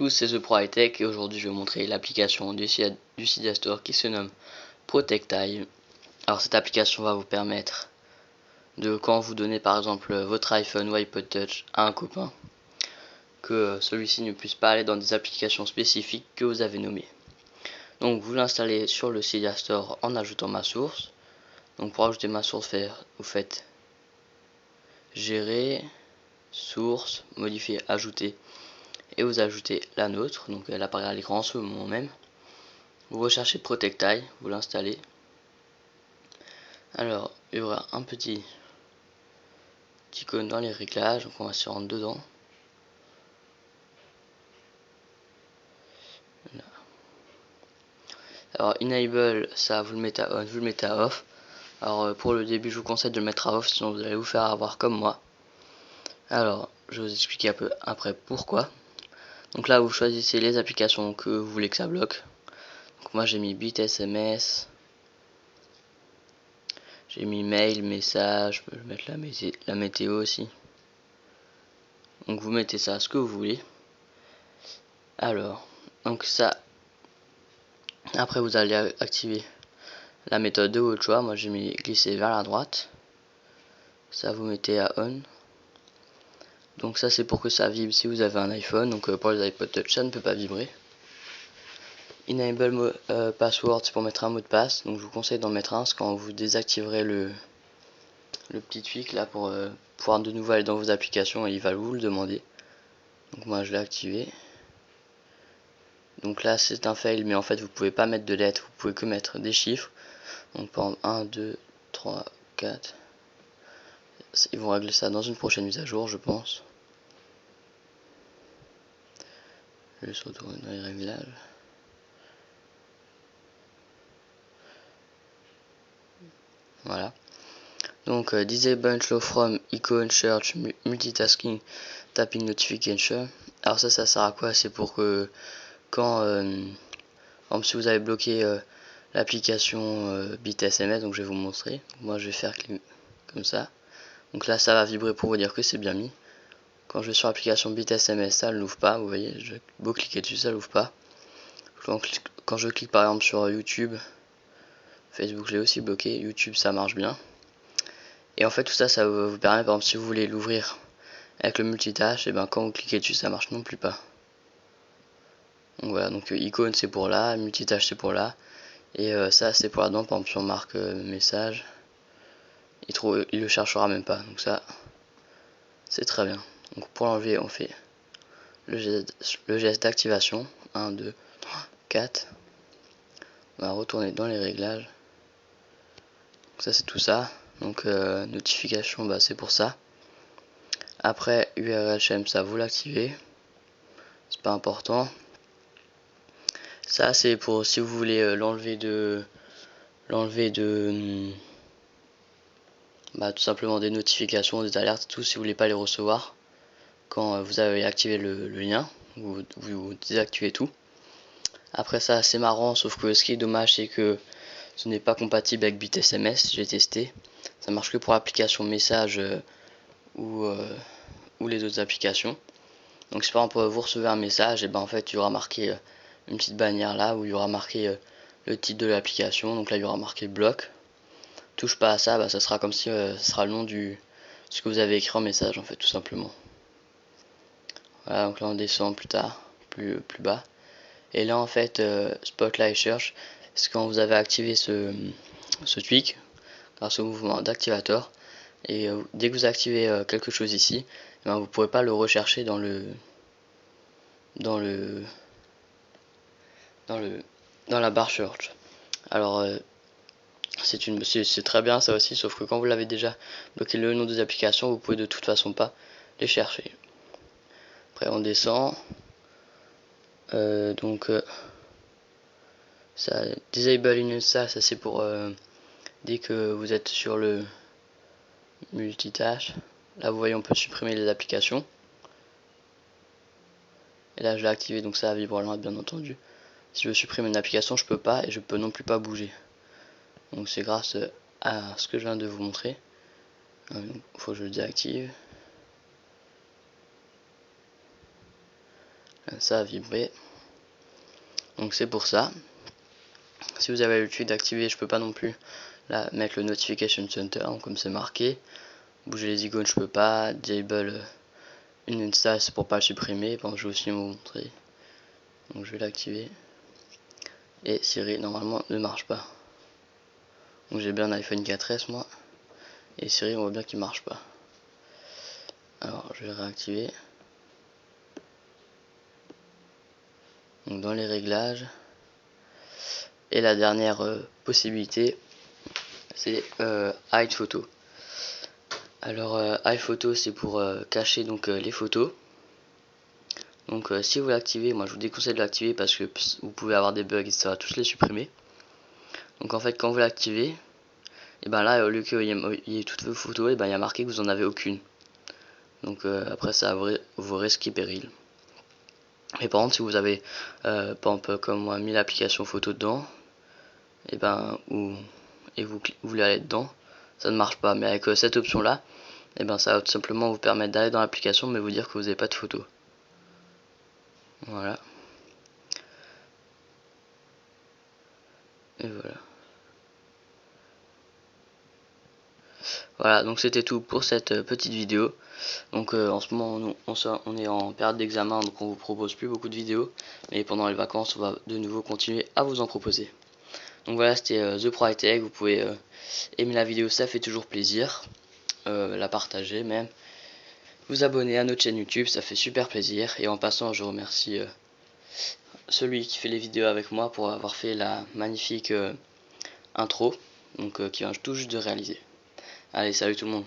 tous, c'est The Pro High Tech et aujourd'hui je vais vous montrer l'application du Cydia Store qui se nomme Protectile. Alors cette application va vous permettre de, quand vous donnez par exemple votre iPhone ou iPod Touch à un copain, que celui-ci ne puisse pas aller dans des applications spécifiques que vous avez nommées. Donc vous l'installez sur le Cydia Store en ajoutant ma source. Donc pour ajouter ma source, vous faites gérer, source, modifier, ajouter. Et vous ajoutez la nôtre, donc elle apparaît à l'écran en ce moment même. Vous recherchez Protectile, vous l'installez. Alors il y aura un petit icône dans les réglages, donc on va se rendre dedans. Là. Alors enable, ça vous le mettez à on, vous le mettez à off. Alors pour le début je vous conseille de le mettre à off, sinon vous allez vous faire avoir comme moi. Alors je vais vous expliquer un peu après pourquoi. Donc là vous choisissez les applications que vous voulez que ça bloque. Donc moi j'ai mis Bit SMS, j'ai mis mail, message, je peux mettre la météo aussi. Donc vous mettez ça à ce que vous voulez. Alors, donc ça, après vous allez activer la méthode de votre choix. Moi j'ai mis glisser vers la droite. Ça vous mettez à on. Donc ça c'est pour que ça vibre si vous avez un iPhone. Donc pour les iPod Touch ça ne peut pas vibrer. Enable password, c'est pour mettre un mot de passe. Donc je vous conseille d'en mettre un, quand vous désactiverez le petit tweak là pour pouvoir de nouveau aller dans vos applications et il va vous le demander. Donc moi je l'ai activé. Donc là c'est un fail, mais en fait vous pouvez pas mettre de lettres, vous pouvez que mettre des chiffres. Donc par exemple 1, 2, 3, 4. Ils vont régler ça dans une prochaine mise à jour je pense. Je vais retourner dans les réglages. Voilà. Donc disable show from icon search multitasking tapping notification. Alors ça sert à quoi? C'est pour que quand si vous avez bloqué l'application Bit SMS, donc je vais vous montrer. Moi je vais faire comme ça. Donc là ça va vibrer pour vous dire que c'est bien mis. Quand je vais sur l'application Bit SMS, ça ne l'ouvre pas. Vous voyez, je vais beau cliquer dessus, ça l'ouvre pas. Quand je clique par exemple sur YouTube, Facebook je l'ai aussi bloqué, YouTube ça marche bien. Et en fait tout ça, ça vous permet, par exemple si vous voulez l'ouvrir avec le multitâche, et ben quand vous cliquez dessus ça marche non plus pas. Donc voilà, donc icône c'est pour là, multitâche c'est pour là, et ça c'est pour là-dedans. Par exemple si on marque message, il le cherchera même pas, donc ça c'est très bien. Donc pour l'enlever on fait le geste d'activation, 1, 2, 3, 4. On va retourner dans les réglages. Donc ça c'est tout ça. Donc notification, bah c'est pour ça. Après URL shame, ça vous l'activez, c'est pas important. Ça c'est pour si vous voulez l'enlever de tout simplement des notifications, des alertes, tout, si vous voulez pas les recevoir quand vous avez activé le lien, vous désactivez tout. Après ça c'est marrant, sauf que ce qui est dommage c'est que ce n'est pas compatible avec Bit SMS, j'ai testé, ça marche que pour l'application message ou les autres applications. Donc si par exemple vous recevez un message, et ben en fait il y aura marqué une petite bannière là où il y aura marqué le titre de l'application. Donc là il y aura marqué bloc. Touche pas à ça, bah, ça sera comme si ce sera le nom du ce que vous avez écrit en message en fait, tout simplement. Voilà, donc là on descend plus tard, plus bas. Et là en fait Spotlight Search, c'est quand vous avez activé ce tweak grâce au mouvement d'activateur. Et dès que vous activez quelque chose ici, eh ben, vous ne pourrez pas le rechercher dans la barre search. Alors c'est très bien ça aussi, sauf que quand vous l'avez déjà bloqué le nom des applications, vous pouvez de toute façon pas les chercher. Après on descend. Ça disable in ça c'est pour dès que vous êtes sur le multitâche. Là vous voyez on peut supprimer les applications. Et là je l'ai activé, donc ça vibrera bien entendu. Si je veux supprimer une application je peux pas, et je peux non plus pas bouger. Donc c'est grâce à ce que je viens de vous montrer. Il faut que je le désactive. ça a vibré. Donc c'est pour ça. Si vous avez l'habitude d'activer, je peux pas non plus là mettre le notification center, donc comme c'est marqué. Bouger les icônes, je peux pas. Disable une install, c'est pour pas le supprimer. Bon, je vais aussi vous montrer. Donc je vais l'activer. Et Siri normalement ne marche pas. Donc j'ai bien un iPhone 4S moi. Et Siri on voit bien qu'il marche pas. Alors je vais réactiver. Donc dans les réglages. Et la dernière possibilité, c'est Hide Photo. Alors Hide Photo c'est pour cacher donc les photos. Donc si vous l'activez, moi je vous déconseille de l'activer parce que vous pouvez avoir des bugs et ça va tous les supprimer. Donc en fait quand vous l'activez, et ben là au lieu qu'il y ait toutes vos photos, et ben il y a marqué que vous en avez aucune. Donc après ça vous risquez péril. Et par contre si vous avez par exemple comme moi mis l'application photo dedans, et ben vous voulez aller dedans, ça ne marche pas. Mais avec cette option là, et ben ça va tout simplement vous permettre d'aller dans l'application mais vous dire que vous n'avez pas de photo. Voilà. Et voilà. Voilà, donc c'était tout pour cette petite vidéo. Donc en ce moment on est en période d'examen, donc on vous propose plus beaucoup de vidéos. Mais pendant les vacances on va de nouveau continuer à vous en proposer. Donc voilà, c'était The Pro High Tech. Vous pouvez aimer la vidéo, ça fait toujours plaisir. La partager même. Vous abonner à notre chaîne YouTube, ça fait super plaisir. Et en passant je remercie celui qui fait les vidéos avec moi pour avoir fait la magnifique intro. Donc qui vient tout juste de réaliser. Allez, salut tout le monde.